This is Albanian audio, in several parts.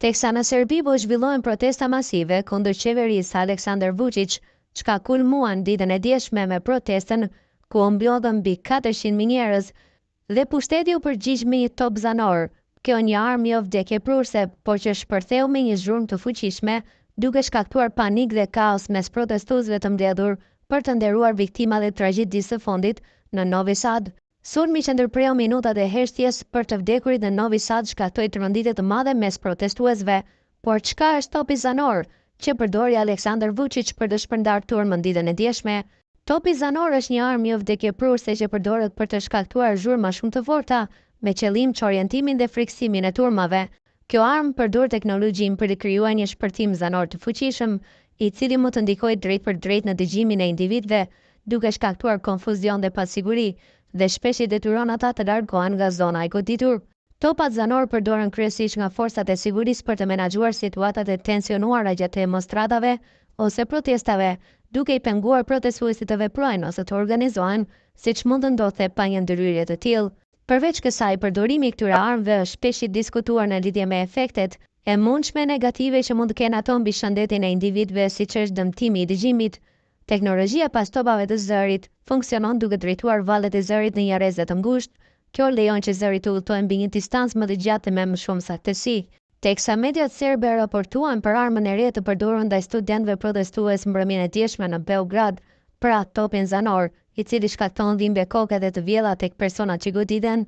Teksa në Serbi po zhvillohen protesta masive kundër qeverisë Aleksandar Vučić, çka kulmuan ditën e djeshme me protestën ku u mblodhën mbi 400.000 njerëz dhe pushteti u përgjigj me një top zanor. Kjo një armë jo vdekje prurse, por që shpërtheu me një zhurmë të fuqishme, duke shkaktuar panik dhe kaos mes protestuesve të mbledhur për të nderuar viktimat e tragjedisë së fundit në Novi Sad. Sulmi që ndërpreu minutat e heshtjes për të vdekurit në Novi Sad shkaktoi tronditje të madhe mes protestuesve, por çka është topi zanor që përdori Aleksandar Vučić për të shpërndarë turmën ditën e djeshme? Topi zanor është një armë jo vdekjeprurse që përdoret për të shkaktuar zhurma shumë të forta me qëllim që orientimin dhe friksimin e turmave. Kjo armë përdor teknologjinë për të krijuar një shpërthim zanor të fuqishëm, i cili mund të ndikojë drejt për drejt në dëgjimin e individëve, duke shkaktuar konfuzion dhe pasiguri, dhe shpesh i detyron ata të largohen nga zona e goditur. Topat zanor përdoren kryesisht nga forcat e sigurisë për të menaxhuar situatat e tensionuara gjatë demonstratave ose protestave, duke i penguar protestuesit të veprojnë ose të organizohen, siç mund të ndodhte pa një ndërhyrje të tillë. Përveç kësaj, përdorimi i këtyre armëve është shpesh i diskutuar në lidhje me efektet e mundshme negative që mund të kenë ato mbi shëndetin e individëve, siç është dëmtimi i dëgjimit. Teknologjia pas topave të zërit funksionon duke drejtuar vallet e zërit në një rrezë të ngushtë. Kjo lejon që zëri të udhtojë mbi një distancë më të gjatë me më shumë saktësi. Teksa mediat serbe raportuan për armën e re të përdorur ndaj studentëve protestues mbrëmjen e djeshme në Beograd, pra topin zanor, i cili shkakton dhimbje koke dhe të vjella tek personat që goditen.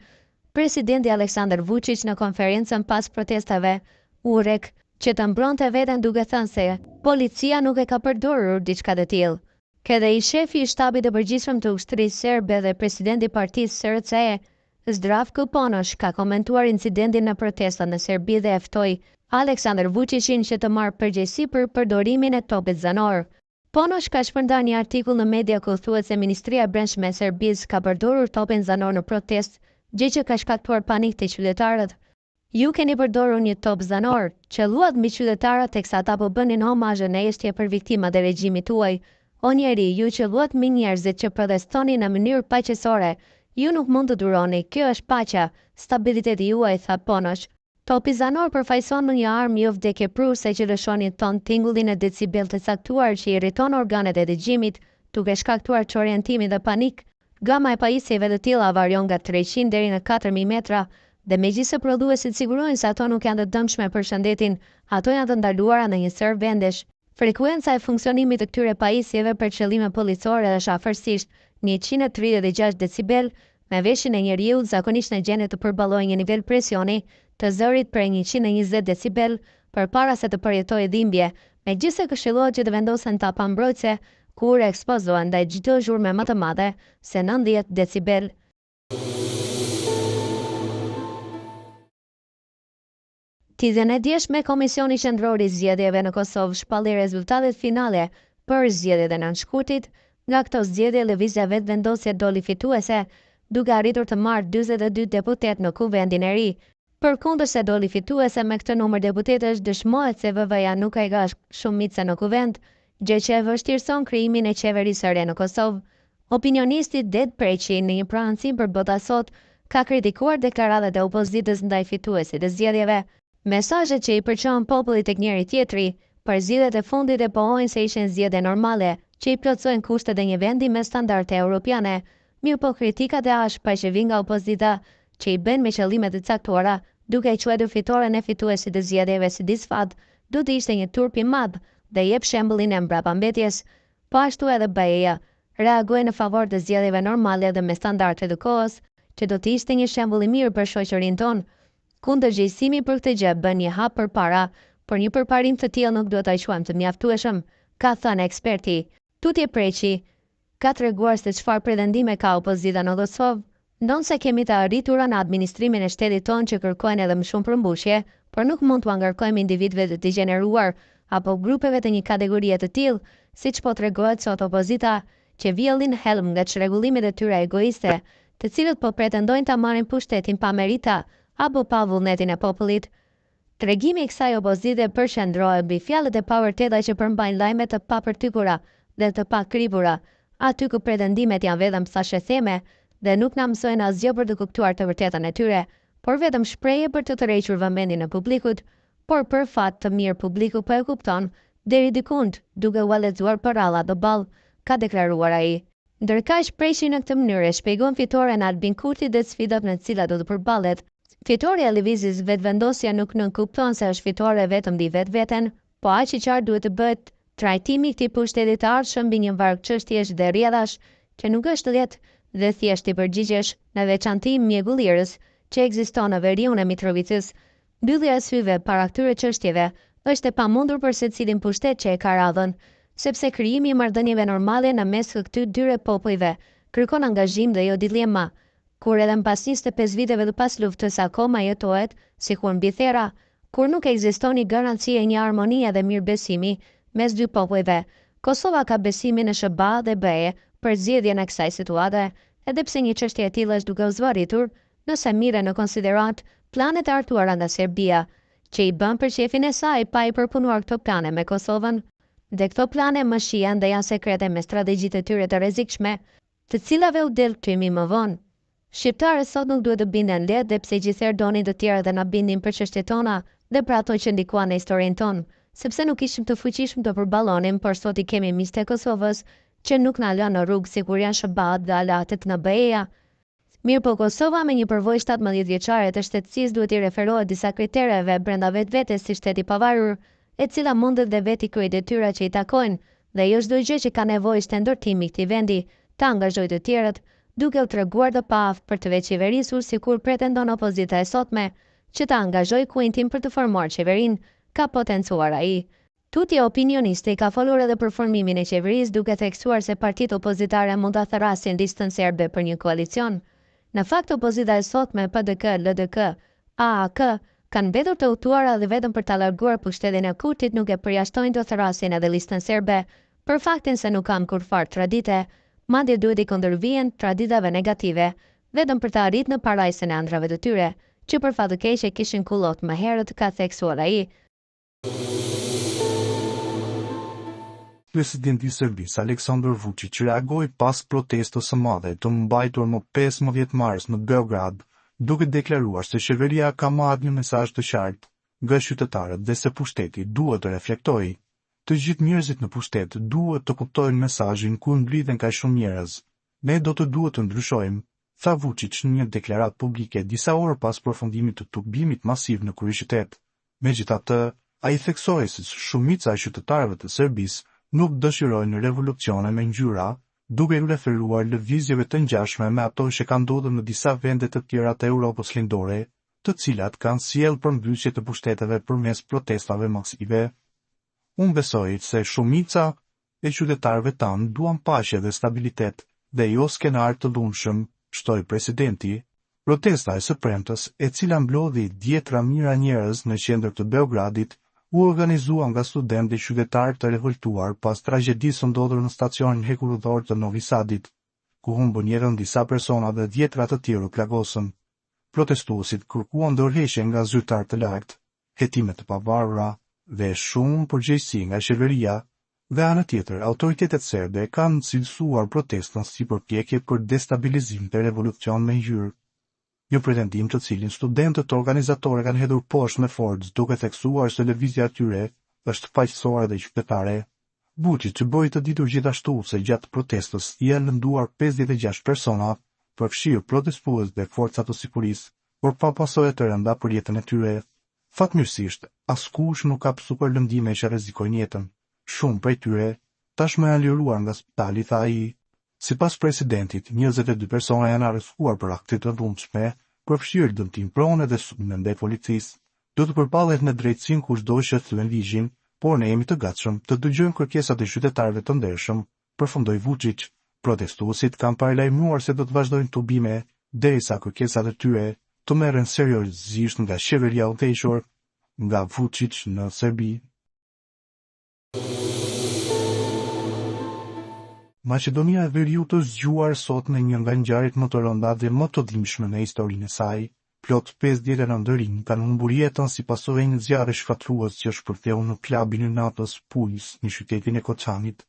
Presidenti Aleksandar Vučić në konferencën pas protestave u rek që të mbronte veten duke thënë se policia nuk e ka përdorur diçka të tillë. Këdhe i shefi i shtabit të përgjithshëm të ushtrisë serbe dhe presidenti i partisë SRCE, Zdravko Ponoš, ka komentuar incidentin në protestat në Serbi dhe e ftoi Aleksandar Vučićin që të marrë përgjegjësi për përdorimin e topit zanor. Ponoš ka shpërndar një artikull në media ku thuhet se Ministria e Brendshme e Serbisë ka përdorur topin zanor në protestë, gjë që ka shkaktuar panik te qytetarët. Ju keni përdorur një top zanor, që luat mbi qytetarët teksa ata po bënin homazhe në eshtje për viktimat e regjimit tuaj. O njeri, ju që luat mbi njerëzit që protestoni në mënyrë paqësore, ju nuk mund të duroni, kjo është paqja, stabiliteti juaj, tha Ponoš. Topi zanor përfaqëson një armë jo vdekjeprurse që lëshon një ton tingullin e decibel të caktuar që irriton organet e dëgjimit, duke shkaktuar çorientimin dhe panik. Gama e pajisjeve të tilla varion nga 300 deri në 4000 metra, dhe megjithëse prodhuesit sigurojnë se ato nuk janë të dëmshme për shëndetin, ato janë të ndaluara në një sër vendesh. Frekuenca e funksionimit të këtyre pajisjeve për qëllime policore është afërsisht 136 decibel, me veshjen e njeriut zakonisht në gjendje të përballojë një nivel presioni të zërit prej 120 decibel përpara se të përjetojë dhimbje, megjithëse këshillohet që të vendosen tapa mbrojtëse kur ekspozohen ndaj çdo zhurme më të madhe se 90 decibel. Ditën e djeshme, Komisioni Qendror i Zgjedhjeve në Kosovë shpalli rezultatet finale për zgjedhjet e nënshkurtit. Nga këto zgjedhje, lëvizja vetëvendosje doli fituese, duke arritur të marrë 42 deputet në kuvendin e ri. Përkundërse doli fituese me këtë numër deputetësh, dëshmohet se VV-ja nuk ka shumicë në kuvend, gjë që e vështirëson krijimin e qeverisë së re në Kosovë. Opinionisti Det Preqi në një pranësim për Bota Sot ka kritikuar deklaratat e opozitës ndaj fituesit të zgjedhjeve. Mesazhet që i përçon popullit tek njëri tjetri për zgjedhjet e fundit e pohojnë se ishin zgjedhje normale, që i plotsojnë kushtet e një vendi me standarde europiane. Mirë po kritikat e ashpra që vijnë nga opozita, që i bën me qëllime të caktuara, duke i quajtur fitoren e fituesit të zgjedhjeve si disfat, do të ishte një turp i madh dhe jep shembullin e mbrapambetjes. Po ashtu edhe BE-ja reagoi në favor të zgjedhjeve normale dhe me standarde të kohës, që do të ishte një shembull i mirë për shoqërinë tonë. Kundërgjegjësimi për këtë gjë bën një hap përpara, por një përparim të tillë nuk duhet ta quajmë të mjaftueshëm, ka thënë eksperti. Tutje Preqi ka treguar se çfarë pretendime ka opozita në Kosovë, ndonse kemi të arritura në administrimin e shtetit tonë që kërkojnë edhe më shumë përmbushje, por nuk mund t'u angarkojmë individëve të degeneruar apo grupeve të një kategorie të tillë, siç po tregohet sot opozita, që vjellin helm nga çrregullimet e tyre egoiste, të cilët po pretendojnë ta marrin pushtetin pa merita apo pa vullnetin e popullit. Tregimi i kësaj opozite përqendrohet mbi fjalët e pavërteta që përmbajnë lajme të papërtykura dhe të pakripura, aty ku pretendimet janë vetëm thashëtheme dhe nuk na mësojnë asgjë për të kuptuar të vërtetën e tyre, por vetëm shprehje për të tërhequr vëmendjen e publikut. por për fat të mirë publiku po e kupton deri dikund duke u lexuar paralla do ball, ka deklaruar ai. Ndërkaq preshi në këtë mënyrë e shpjegon fitoren Albin Kurti dhe sfidat me të cilat do të përballet. Fitoria e lëvizjes vetvendosja nuk nënkupton se është fitore vetëm mbi vetveten, po aq i qartë duhet të bëhet trajtimi i këtij pushteti të ardhshëm mbi një varg çështjesh dhe rrjedhash që nuk është lehtë dhe thjesht i përgjigjesh në veçantë mjekullirës që ekziston në veriun e Mitrovicës. Mbyllja e syve para këtyre çështjeve është e pamundur për secilin pushtet që e ka radhën, sepse krijimi i marrëdhënieve normale në mes të këtyre dy popujve kërkon angazhim dhe jo dilema. Kur edhe pas 25 viteve dhe pas luftës akoma jetohet, sikur mbi thera, kur nuk ekziston një garanci e një harmonie dhe mirëbesimi mes dy popujve, Kosova ka besimin në SBA dhe BE për zgjedhjen e kësaj situate, edhe pse një çështje e tillë është duke u zvarritur, nëse merren në konsiderat planet e artuara nga Serbia, që i bën për shefin e saj pa i përpunuar këto plane me Kosovën. Dhe këto plane më shihen dhe janë sekrete me strategjitë e tyre të rrezikshme, të cilave u del kthimi më vonë. Shqiptarët sot nuk duhet të binden lehtë dhe pse gjithëherë donin të tjerë dhe na bindin për çështjet tona dhe për ato që ndikuan në historinë tonë, sepse nuk ishim të fuqishëm të përballonim, por sot i kemi miqtë e Kosovës që nuk na lënë në rrugë sikur janë SBA dhe alatet në BE-ja. Mirë po Kosova me një përvojë 17 vjeçare të shtetësisë duhet i referohet disa kritereve brenda vetvetes si shteti pavarur, e cila mundet dhe veti kryej detyrat që i takojnë, dhe jo çdo gjë që ka nevojë ndërtimi i këtij vendi ta angazhojë të tjerët, duke u treguar të paaftë për të vetë qeverisur sikur pretendon opozita e sotme, që ta angazhojë Kuintin për të formuar qeverinë, ka potencuar ai. Tutje opinioniste ka folur edhe për formimin e qeverisë duke theksuar se partitë opozitare mund ta thrasin listën serbe për një koalicion. Në fakt opozita e sotme PDK, LDK, AAK kanë mbetur të udhëtuara dhe vetëm për ta larguar pushtetin e Kurtit nuk e përjashtojnë të thrasin edhe listën serbe, për faktin se nuk kanë kurfar tradite, madje duhet i kundërvihen traditave negative, vetëm për të arritur në parajsën e ëndrave të tyre, që për fat të keq e kishin kullot më herët, ka theksuar ai. Presidenti i Serbisë Aleksandar Vučić reagoi pas protestës së madhe të mbajtur më 15 mars në Beograd, duke deklaruar se qeveria ka marrë një mesazh të qartë nga qytetarët dhe se pushteti duhet të reflektojë. Të gjithë njerëzit në pushtet duhet të kuptojnë mesazhin kur mblidhen kaq shumë njerëz. Ne do të duhet të ndryshojmë, tha Vučić në një deklaratë publike disa orë pas përfundimit të tubimit masiv në kryeqytet. Megjithatë, ai theksoi se shumica e qytetarëve të Serbisë nuk dëshirojnë revolucione me ngjyra, duke u referuar lëvizjeve të ngjashme me ato që kanë ndodhur në disa vende të tjera të Europës lindore, të cilat kanë sjellë përmbysje të pushteteve përmes protestave masive. Unë besoj se shumica e qytetarëve tanë duan paqe dhe stabilitet, dhe jo skenar të lumshëm, shtoi presidenti. Protesta e së premtes, e cila mblodhi dhjetra mijëra njerëz në qendër të Beogradit, u organizua nga studentë dhe qytetarë të revoltuar pas tragjedisë së ndodhur në stacionin hekurudhor të Novi Sadit, ku humbën jetën disa persona dhe dhjetra të tjerë u plagosën. Protestuesit kërkuan ndërheqjen nga zyrtar të lagtë, hetime të pavarura dhe shumë përgjegjësi nga qeveria, dhe anë tjetër autoritetet serbe kanë cilësuar protestën si përpjekje për destabilizim të revolucion me ngjyrë. Një pretendim të cilin studentët organizatorë kanë hedhur poshtë me forcë, duke theksuar se lëvizja e tyre është paqësore dhe qytetare. Vučić bëri të ditur gjithashtu se gjatë protestës janë lënduar 56 persona, përfshirë protestues dhe forcat të sigurisë, por pa pasojë të rënda për jetën e tyre. Fatmirësisht, askush nuk ka pasur lëndime që rrezikojnë jetën. Shumë prej tyre tashmë janë liruar nga spitali, tha ai. Sipas presidentit, 22 persona janë arrestuar për akte të dhunshme, përfshirë dëmtim prone dhe sulme ndaj policisë. Do të përballet në drejtësinë kushdo që thyen ligjin, por ne jemi të gatshëm të dëgjojmë kërkesat e qytetarëve të ndershëm, përfundoi Vučić. Protestuesit kanë paralajmëruar se do të vazhdojnë tubime derisa kërkesat e tyre të merren seriozisht nga qeveria udhëhequr nga Vučić në Serbi. Maqedonia e Veriut është zgjuar sot në një nga ngjarjet më të rënda dhe më të dhimbshme në historinë e saj. Plot 59 rinj kanë humbur jetën si pasojë e një zjarri shkatrues që shpërtheu në klubin e natës Puls në qytetin e Koçanit.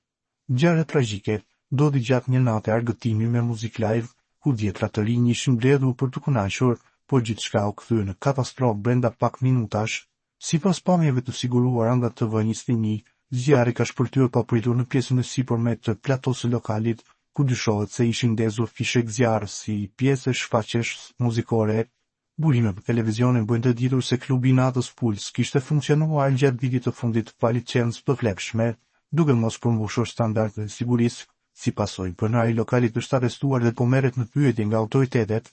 Ngjarja tragjike ndodhi gjatë një nate argëtimi me muzikë live, ku dhjetra të rinj ishin mbledhur për të kënaqur, por gjithçka u kthye në katastrofë brenda pak minutash, Sipas pamjeve të siguruara nga TV21, zjarri ka shpërthyer papritur në pjesën e sipërme të platosë lokalit, ku dyshohet se ishin ndezur fishek zjarri si pjesë e shfaqjes muzikore. Burime për televizionin bëjnë të ditur se klubi i natës Puls kishte funksionuar gjatë vitit të fundit pa licencë përflekshme, duke mos përmbushur standardet e sigurisë. Si pasojë, pronari i lokalit është arrestuar dhe po merret në pyetje nga autoritetet.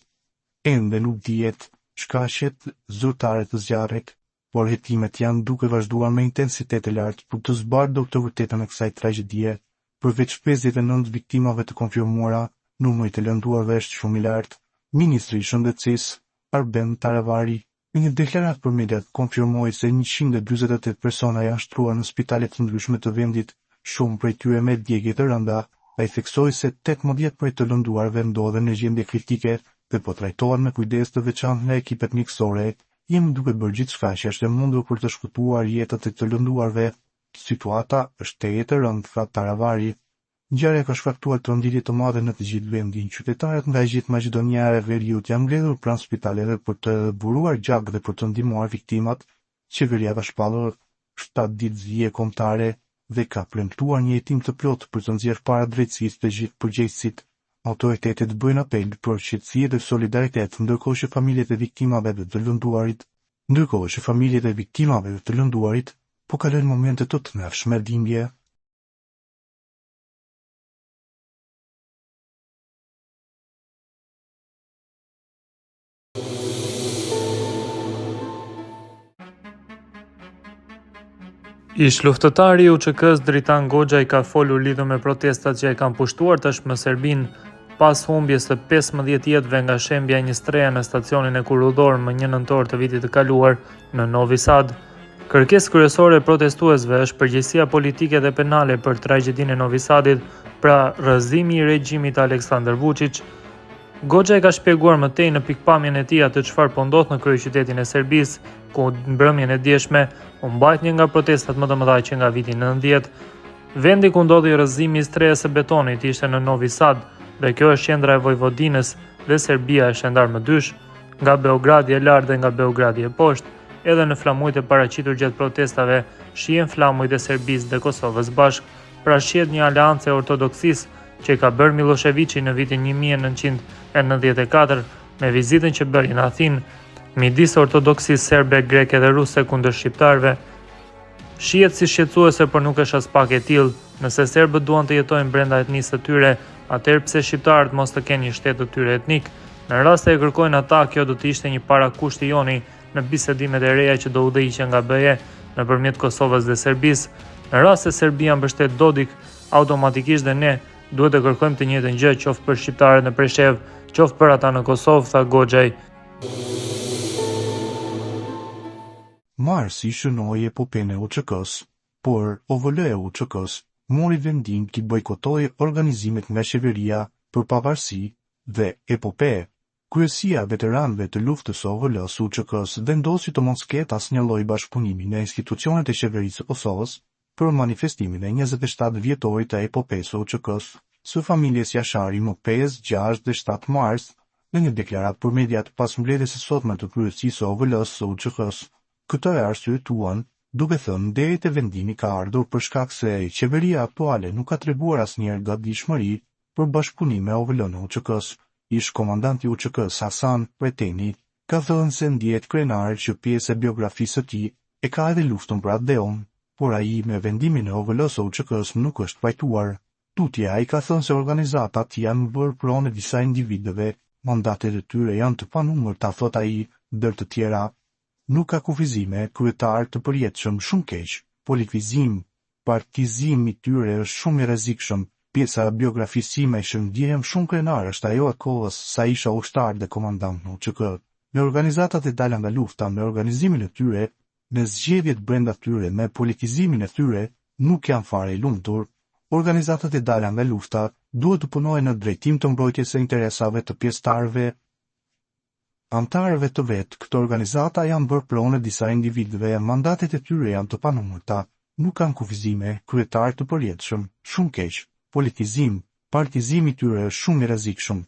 Ende nuk dihet shkaqet zyrtare të zjarrit, por hetimet janë duke vazhduar me intensitet të lartë për të zbardhur të vërtetën e kësaj tragjedie. Përveç 59 viktimave të konfirmuara, numri të lënduarve është shumë i lartë. Ministri i Shëndetësisë Arben Taravari, në një deklaratë për mediat, konfirmoi se 148 persona janë shtruar në spitale të ndryshme të vendit, shumë prej tyre me djegje të rënda. Ai theksoi se 18 prej të lënduarve ndodhen në gjendje kritike dhe po trajtohen me kujdes të veçantë nga ekipet mjekësore. Jemi duke bërë gjithçka që është e mundur për të shpëtuar jetët e të lënduarve. Situata është e rëndë, tha Taravari. Ngjarja ka shkaktuar tronditje të madhe në të gjithë vendin. Qytetarët nga gjithë Maqedonia e Veriut janë mbledhur pranë spitaleve për të buruar gjak dhe për të ndihmuar viktimat. Qeveria ka shpallur 7 ditë zgjedhje kombëtare dhe ka premtuar një hetim të plotë për të nxjerrë para drejtësisë të gjithë përgjegjësit. Autoritetet bëjnë apel për qetësi dhe solidaritet, ndërkohë që familjet e viktimave të lënduarit po kalojnë momente të tmerrshme dhimbje. Ish luftëtari i UÇK-s Dritan Goxha ka folur lidhur me protestat që e kanë pushtuar tashmë Serbinë pas humbjes së 15 jetëve nga shembja e një streja në stacionin e Kurudor më 1 nëntor të vitit të kaluar në Novi Sad. Kërkesë kryesore e protestuesve është përgjegjësia politike dhe penale për tragjedinë e Novi Sadit, pra rrëzimi i regjimit Aleksandar Vučić. Goxha ka shpjeguar më tej në pikpamjen e tij atë çfarë po ndodh në kryeqytetin e Serbisë, ku mbrëmjen e djeshme u mbajt një nga protestat më të mëdha që nga viti 90. Vendi ku ndodhi rrëzimi i strejes së betonit ishte në Novi Sad, dhe kjo është qendra e Vojvodinës dhe Serbia është e ndarë më dysh, nga Beogradi e lart dhe nga Beogradi e poshtë. Edhe në flamujt e paraqitur gjatë protestave, shihen flamujt e Serbisë dhe Kosovës bashkë, pra shihet një aleancë e ortodoksisë që ka bërë Miloševići në vitin 1994 me vizitën që bëri në Athinë, midis ortodoksisë serbe, greke dhe ruse kundër shqiptarëve. Shihet si shqetësuese, por nuk është as pak e tillë. Nëse serbët duan të jetojnë brenda etnisë së tyre, atëherë pse shqiptarët mos të kenë një shtet të tyre etnik? Në rast se e kërkojnë ata, kjo do të ishte një parakusht i joni në bisedimet e reja që do udhëhiqen nga BE nëpërmjet Kosovës dhe Serbisë. Në rast se Serbia mbështet Dodik, automatikisht dhe ne duhet të kërkojmë të njëjtën gjë, qoftë për shqiptarët në Preshev, qoftë për ata në Kosovë, tha Goxha. Marsi shënoi epopene UÇK-s, por OVL e UÇK-s mori vendim të bojkotojë organizimet nga qeveria për pavarësi dhe epope. Kryesia e veteranëve të luftës së OVL-s UÇK-s vendosi të mos ketë asnjë lloj bashkëpunimi në institucionet e qeverisë së Kosovës për manifestimin e 27 vjetorit të epopesë së UÇK-s së familjes Jashari më 5, 6 dhe 7 mars, në një deklaratë për mediat pas mbledhjes së sotme të kryesisë së OVL-s së UÇK-s. Këtë e arsyetuan, duke thënë deri te vendimi ka ardhur për shkak se qeveria aktuale nuk ka treguar asnjëherë gatishmëri për bashkëpunim me OVL-n e UÇK-s. Ish komandanti i UÇK-s Hasan Preteni ka thënë se ndihet krenar që pjesë e biografisë së tij e ka edhe luftën për atë deon, por ai me vendimin e OVL-s së UÇK-s nuk është pajtuar. Tutje ai ka thënë se organizatat janë bërë pronë disa individëve, mandatet e tyre janë të panumërta, thot ai, ndër të tjera. Nuk ka kufizime, kryetar të përjetshëm shumë keq, politikizim, partizim i tyre është shumë i rrezikshëm. Pjesa e biografisë time që ndjehem shumë krenar është ajo e kohës sa isha ushtar dhe komandant në UÇK. Me organizatat e dala nga lufta, me organizimin e tyre, me zgjedhjet brenda tyre, me politikizimin e tyre, nuk janë fare i lumtur. Organizatat e dala nga lufta duhet të punojnë në drejtim të mbrojtjes së interesave të pjesëtarëve. Antarëve të vetë, këtë organizata janë bërë pronë disa individëve, mandatet e tyre janë të panumërta, nuk kanë kufizime, kryetar të përjetshëm, shumë keq, politizim, partizimi i tyre është shumë i rrezikshëm.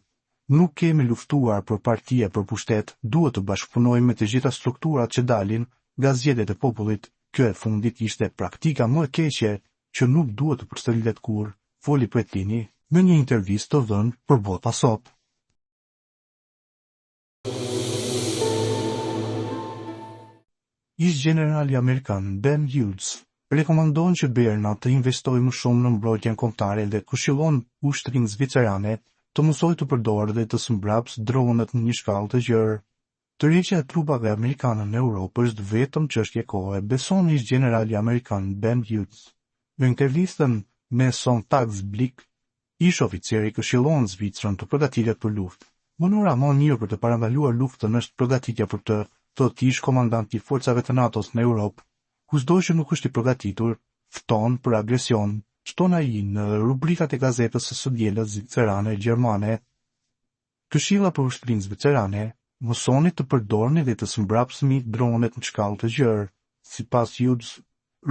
Nuk kemi luftuar për partie, për pushtet, duhet të bashkëpunojmë me të gjitha strukturat që dalin, nga zgjedhjet e popullit, kjo e fundit ishte praktika më e keqe që nuk duhet të përsëritet kur, foli Pretlini në një intervistë të dhënë për Bota Sop. Ish generali amerikan Ben Hughes rekomandon që Berna të investojë më shumë në mbrojtjen kombëtare dhe këshillon ushtrinë zvicerane të mësojë të përdorë dhe të smbrapsë dronët në një shkallë të gjerë. Tërheqja e trupave amerikane në Europë është vetëm çështje kohe, beson ish generali amerikan Ben Hughes. Në intervistën me Sonntagsblick, ish oficeri këshillon Zvicrën të përgatitet për luftë. Mënyra më e mirë për të parandaluar luftën është përgatitja për të, thotë ish komandanti i forcave të NATO-s në Europë. Kushdo që nuk është i përgatitur, fton për agresion, shton ai në rubrikat e gazetës së dielës zvicerane e gjermane. Këshilla për ushtrinë zvicerane, mësoni të përdorni dhe të smbrapsni dronet në shkallë të gjerë. Sipas Hughes,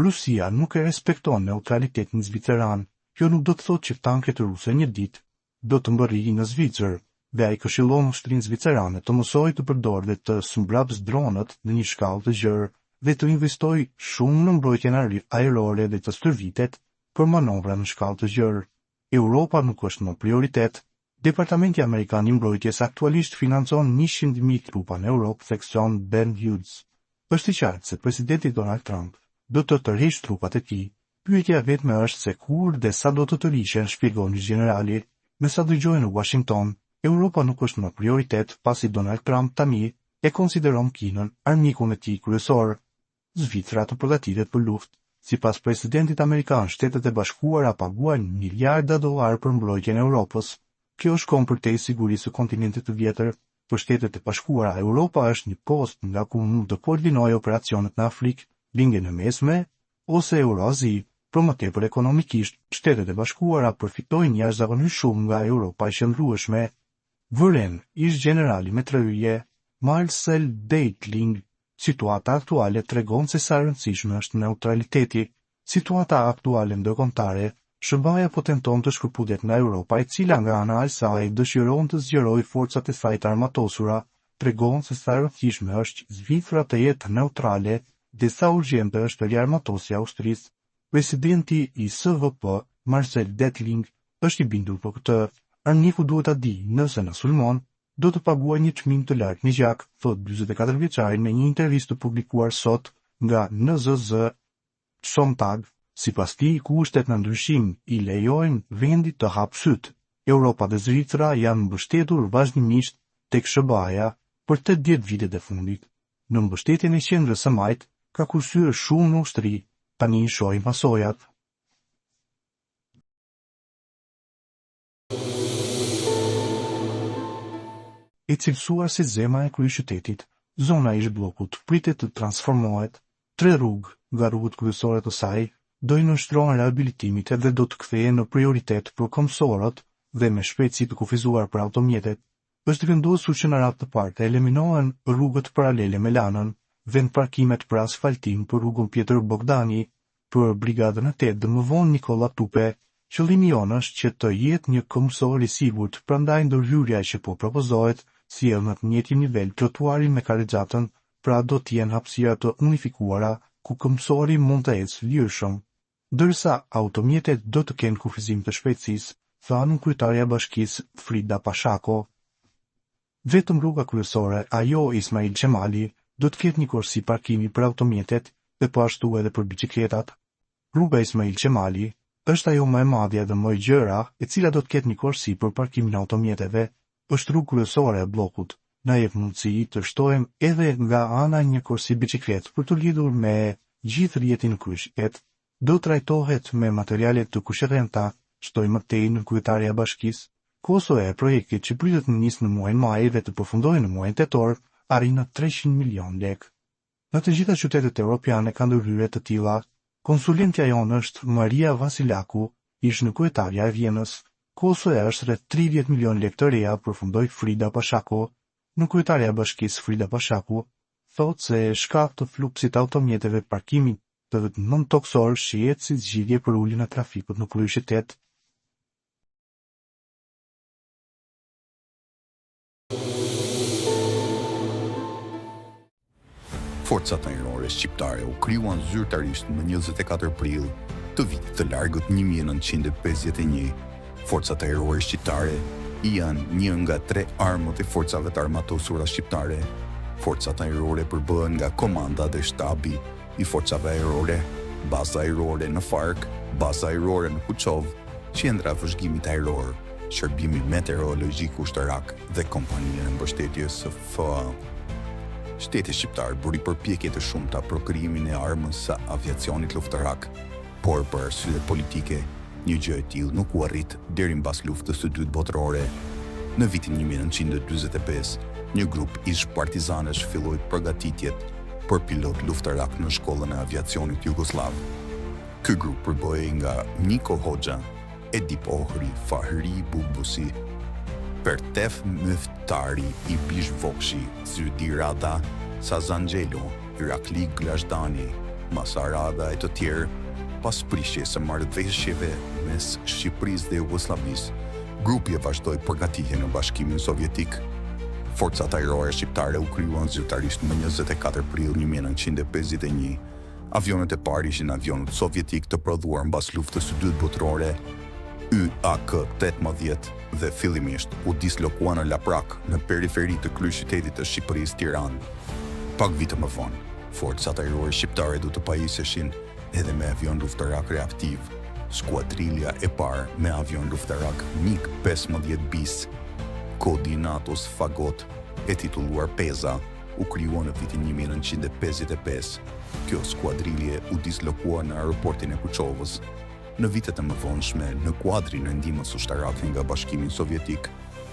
Rusia nuk e respekton neutralitetin zviceran. Kjo nuk do të thotë që tanket ruse një ditë do të mbërrijë në Zvicër, dhe ai këshillon ushtrinë zvicerane të mësojë të përdorë dhe të smbrapsë dronët në një shkallë të gjerë dhe të investojë shumë në mbrojtjen ajrore dhe të stërvitet për manovra në shkallë të gjerë. Europa nuk është më prioritet. Departamenti Amerikan i Mbrojtjes aktualisht financon 100.000 trupa në Europë, thekson Ben Hughes. Është i qartë se presidenti Donald Trump do të tërheqë trupat e tij. Pyetja vetme është se kur dhe sa do të tërhiqen, shpjegon generali. Me sa dëgjojnë në Washington, Europa nuk është më prioritet pasi Donald Trump tani e konsideron Kinën armikun e tij kryesor. Zvicra të përgatitet për luftë. Sipas presidentit amerikan, Shtetet e Bashkuara paguajnë miliarda dollar për mbrojtjen e Europës. Kjo shkon përtej sigurisë së kontinentit të vjetër. Për Shtetet e Bashkuara, Europa është një post nga ku mund të koordinojë operacionet në Afrikë, lindjen e mesme ose Euroazi. Për më tepër ekonomikisht, Shtetet e Bashkuara përfitojnë jashtëzakonisht shumë nga Europa e qëndrueshme. Vëren, ish generali me 3 yje, Marcel Deitling, situata aktuale tregon se sa rëndësishme është neutraliteti. Situata aktuale ndërkombëtare, SBA po tenton të shkëputet nga Europa, e cila nga ana e saj dëshiron të zgjerojë forcat e saj të armatosura, tregon se sa rëndësishme është Zvicra të jetë neutrale dhe sa urgjente është riarmatosja e Austrisë. Presidenti i SVP, Marcel Deitling, është i bindur për këtë. Armiku duhet ta di nëse na sulmon, do të paguajë një çmim të lartë në gjak, thot 44 vjeçari në një intervistë të publikuar sot nga NZZ. Sontag, sipas tij, kushtet në ndryshim i lejojnë vendit të hapë syt. Europa dhe Zvicra janë mbështetur vazhdimisht tek SBA për 80 vitet e fundit. Në mbështetjen e qendrës së majt ka kursyer shumë në ushtri. Tani shohim pasojat. E cilësuar si zema e kryeqytetit, zona ish bllokut pritet të transformohet. 3 rrugë nga rrugët kryesore të saj do i nështrohen rehabilitimit dhe do të kthehen në prioritet për këmbësorët dhe me shpejtësi të kufizuar për automjetet. Është vendosur që në radhë të parë të eliminohen rrugët paralele me lanën, vend parkimet për asfaltim për rrugën Pjetër Bogdani, për brigadën e 8 dhe më vonë Nikola Tupe. Qëllimi jonë është që të jetë një këmbësor i sigurt, prandaj ndërhyrja që po propozohet sjell në të njëjtin nivel trotuarin me karrexhatën, pra do të jenë hapësira të unifikuara ku këmbësori mund të ecë lirshëm, ndërsa automjetet do të kenë kufizim të shpejtësisë, thanë kryetaria e bashkisë Frida Pashako. Vetëm rruga kryesore, ajo Ismail Qemali, do të ketë një korsi parkimi për automjetet dhe po ashtu edhe për biçikletat. Rruga Ismail Qemali është ajo më e madhe dhe më e gjera, e cila do të ketë një korsi për parkimin e automjeteve. Është rrugë kryesore e bllokut. Na jep mundësi të shtojmë edhe nga ana një korsi biçikletë për të lidhur me gjithë rrjetin në kryqëzet. Do trajtohet me materiale të kushërrenta, shtoi më tej në kryetaria e bashkisë. Kosto e projektit që pritet të nisë në muajin maj dhe të përfundojë në muajin tetor, arrin në 300 milion lek. Në të gjitha qytetet evropiane ka ndërhyrje të tilla. Konsulentja jonë është Maria Vasilaku, ish në kryetaria e Vjenës. Kostoja është rreth 30 milion lek të reja, përfundoi Frida Pashako. Në kryetaria e bashkisë Frida Pashako thotë se shkak të fluksit automjeteve parkimi të 9 toksor shihet si zgjidhje për uljen e trafikut në kryeqytet. Forcat ajrore shqiptare u krijuan zyrtarisht më 24 prill të vitit të largët 1951. Forcat ajrore shqiptare janë një nga 3 armët e forcave të armatosura shqiptare. Forcat ajrore përbëhen nga komanda dhe shtabi i forcave ajrore, baza ajrore në Fark, baza ajrore në Kuçov, qendra e vëzhgimit ajror, shërbimi meteorologjik ushtarak dhe kompania e mbështetjes së FA. Shteti shqiptar bëri përpjekje të shumta për krijimin e armës së aviacionit luftarak, por për arsye politike, një gjë e tillë nuk u arrit deri mbas luftës së dytë botërore. Në vitin 1945, një grup ish partizanësh filloi përgatitjet për pilot luftarak në shkollën e aviacionit jugosllav. Ky grup përbëhej nga Niko Hoxha, Edip Ohri, Fahri Bugbusi, Pertef Müftari, Ibish Vokshi, Zydi Rada, Sazan Gjelo, Irakli Glashdani, Masarada e të tjerë. Pas prishjes së marrëveshjeve mes Shqipërisë dhe Jugosllavisë, grupi e vazhdoi përgatitjen në Bashkimin Sovjetik. Forcat ajrore shqiptare u krijuan zyrtarisht më 24 prill 1951. Avionet e parë ishin avionët sovjetik të prodhuar mbas luftës së dytë botërore, YAK-18, dhe fillimisht u dislokuan në Laprak, në periferi të kryeqytetit të Shqipërisë, Tiranë. Pak vite më vonë, forcat ajrore shqiptare do të pajiseshin edhe me avion luftarak reaktiv. Skuadrilja e parë me avion luftarak MiG-15 bis, kodi NATO Fagot, e titulluar Peza, u krijuar në vitin 1955. Kjo skuadrilje u dislokua në aeroportin e Kuçovës. Në vitet e mëvonshme, në kuadrin e ndihmës ushtarake nga Bashkimi Sovjetik,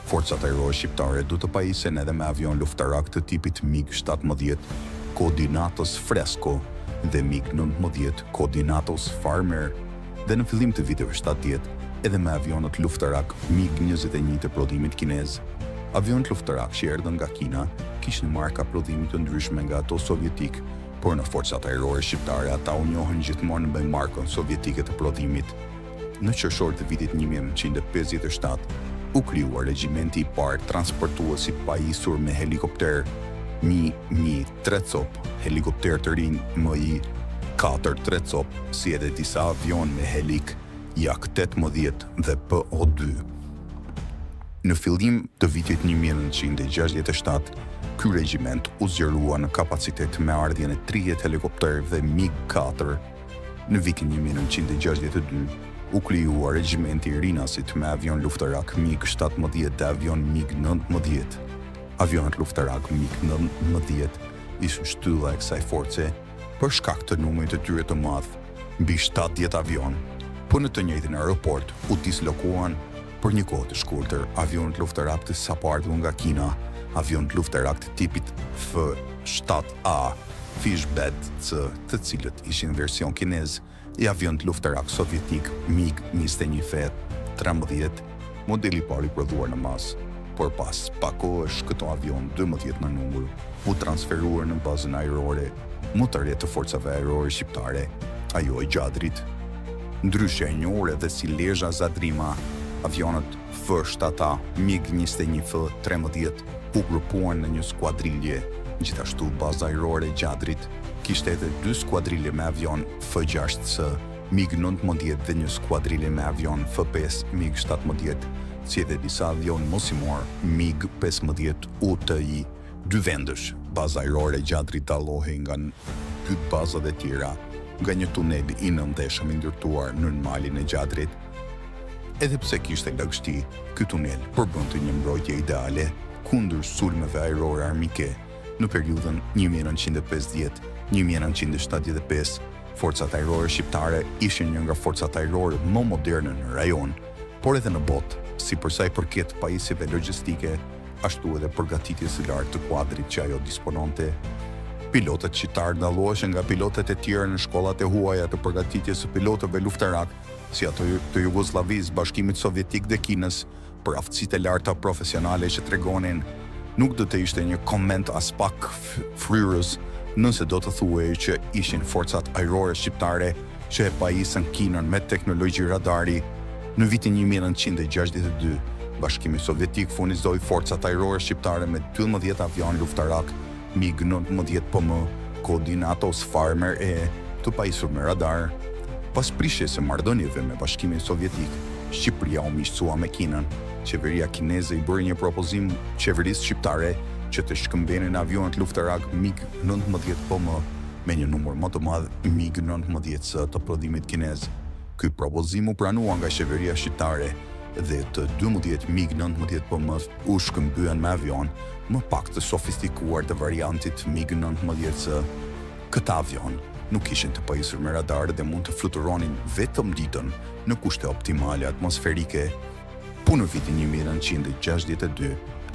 forcat ajrore shqiptare do të pajisen edhe me avion luftarak të tipit MiG-17, kodi NATO Fresco, dhe MiG-19, kodi NATO Farmer, dhe në fillim të viteve 70, edhe me avionët luftarak MiG-21 të prodhimit kinez. Avionët luftarak që erdhën nga Kina kishin marka prodhimi të ndryshme nga ato sovjetik, por në forcat ajrore shqiptare ata u njohën gjithmonë me markën sovjetike të prodhimit. Në qershor të vitit 1957, u krijuar regjimenti i parë transportues i pajisur me helikopter Mi 3 cop, helikopter të rinj Mi-4 3 cop, si edhe disa avion me helik Jak-18 dhe PO-2. Në fillim të vitit 1967, ky regjiment u zgjerua në kapacitet me ardhjen e 30 helikopterëve MiG-4. Në vitin 1962, u krijuar regjimenti i rinasit me avion luftarak MiG-17 dhe avion MiG-19. Avionët luftarak MiG-19 ishin shtylla e kësaj force për shkak të numrit të tyre të madh, mbi 70 avion. Po në të njëjtin aeroport u dislokuan për një kohë të shkurtër avionët luftarak të sapo ardhur nga Kina, avionët luftarak të tipit F-7A, Fishbed C, të cilët ishin version kinez, e avionët luftarak sovjetik MiG-21F-13, modeli i parë i prodhuar në masë. Por pas pak kohësh këto avion 12 në numër u transferuar në bazën ajrore më të re të forcave ajrore shqiptare, ajo e Gjadrit. Ndryshe e njohur edhe si Lezha Zadrima, avionët F-7A MiG-21F-13 u grupuan në një skuadrilje. Gjithashtu baza ajrore e Gjadrit kishte edhe 2 skuadrilje me avion F-6C MiG-19 dhe një skuadrilje me avion F-5 MiG-17, si edhe disa avion mosimor MiG-15 UTI. 2 vendësh, baza ajrore e Gjadrit dallohej nga 2 bazat e tjera, nga një tunel i nëndeshëm i ndërtuar në malin e Gjadrit. Edhe pse kishte lagështi, ky tunel përbënte një mbrojtje ideale kundër sulmeve ajrore armike. Në periudhën 1950-1975, forcat ajrore shqiptare ishin një nga forcat ajrore më moderne në rajon, por edhe në botë, si përsa i përket pajisjeve logjistike, ashtu edhe përgatitjes së lartë të kuadrit që ajo dispononte. Pilotët shqiptar dalloheshin nga pilotët e tjerë në shkollat e huaja të përgatitjes së pilotëve luftarak, si ato të Jugosllavisë, Bashkimit Sovjetik dhe Kinës, për aftësitë e larta profesionale që tregonin. Nuk do të ishte një koment as pak fryrës nëse do të thuhej që ishin forcat ajrore shqiptare që e pajisën Kinën me teknologji radari. Në vitin 1962, Bashkimi Sovjetik furnizoi forcat ajrore shqiptare me 12 avion luftarak MiG-19 PM, kodin Atos Farmer e të pajisur me radar. Pas prishjes së marrëdhënieve me Bashkimin Sovjetik, Shqipëria u miqësua me Kinën. Qeveria kineze i bëri një propozim qeverisë shqiptare që të shkëmbenin avionët luftarak MiG-19 PM me një numër më të madh MiG-19 të prodhimit kinez. Ky propozim u pranua nga qeveria shqiptare dhe të 12 MiG-19 PM u shkëmbyen me avion më pak të sofistikuar të variantit MiG-19C. Këta avion nuk ishin të pajisur me radar dhe mund të fluturonin vetëm ditën në kushte optimale atmosferike. Në vitin 1962,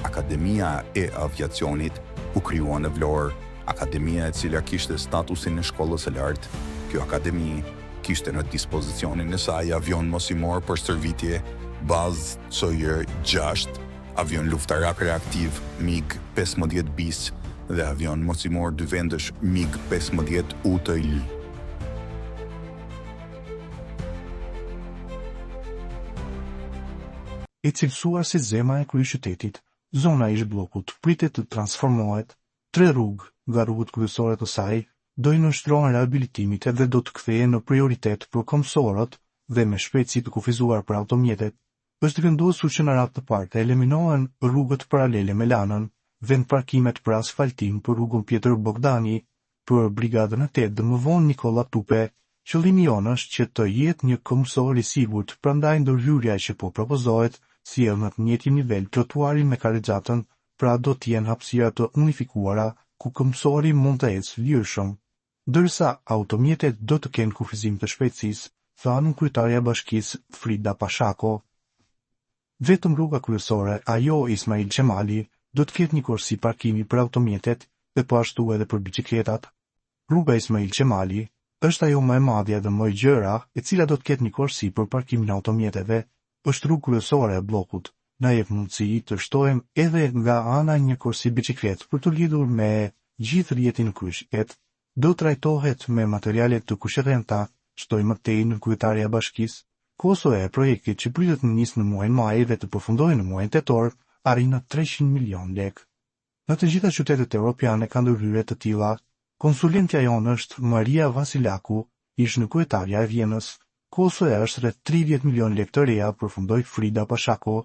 Akademia e Aviacionit u krijua në Vlorë, akademia e cila kishte statusin e shkollës së lartë. Kjo akademi kishte në dispozicionin e saj avion mosimor për stërvitje bazë CJ-6, avion luftarak reaktiv MiG-15 bis dhe avion mosimor dyvendësh MiG-15 UTL. E cilësuar si zema e kryeqytetit, zona ish bllokut pritet të transformohet. 3 rrugë nga rrugët kryesore të saj do i nështrohen rehabilitimit dhe do të kthehen në prioritet për komsorët dhe me shpejtësi të kufizuar për automjetet. Është vendosur që në radhë të parë të eliminohen rrugët paralele me lanën, vend parkimet për asfaltim për rrugën Pjetër Bogdani, për brigadën e 8 dhe më vonë Nikola Tupe. Qëllimi jonë është që të jetë një komsor i sigurt, prandaj ndërhyrja që po propozohet sjell në të njëjtin nivel trotuarin me karrexhatën, pra do të jenë hapësira të unifikuara ku komsori mund të ecë lirshëm, ndërsa automjetet do të kenë kufizim të shpejtësisë, thanë kryetaria e bashkisë Frida Pashako. Vetëm rruga kryesore, ajo Ismail Qemali, do të ketë një korsi parkimi për automjetet dhe po ashtu edhe për biçikletat. Rruga Ismail Qemali është ajo më e madhe dhe më e gjëra, e cila do të ketë një korsi për parkimin e automjeteve. Është rrugë kryesore e bllokut. Na jep mundësi të shtohem edhe nga ana një korsi biçikletë për të lidhur me gjithë rrjetin kryqëzor. Do trajtohet me materiale të kushërrenta, shtoi më tej në kryetaria e bashkisë. Kosto e projektit që pritet të nisë në muajin maj dhe të përfundojë në muajin tetor, arrin në 300 milion lekë. Në të gjitha qytetet europiane ka ndërhyrje të tilla. Konsulentja jonë është Maria Vasilaku, ish në kryetaria e Vjenës. Kostoja është rreth 30 milion lekë të reja, përfundoi Frida Pashako.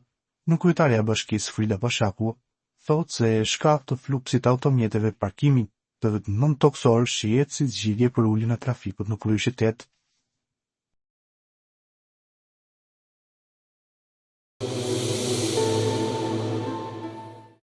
Në kryetaria e bashkisë Frida Pashako thotë se shkak të fluksit automjeteve parkimin të 9 toksor shihet si zgjidhje për uljen e trafikut në kryeqytet.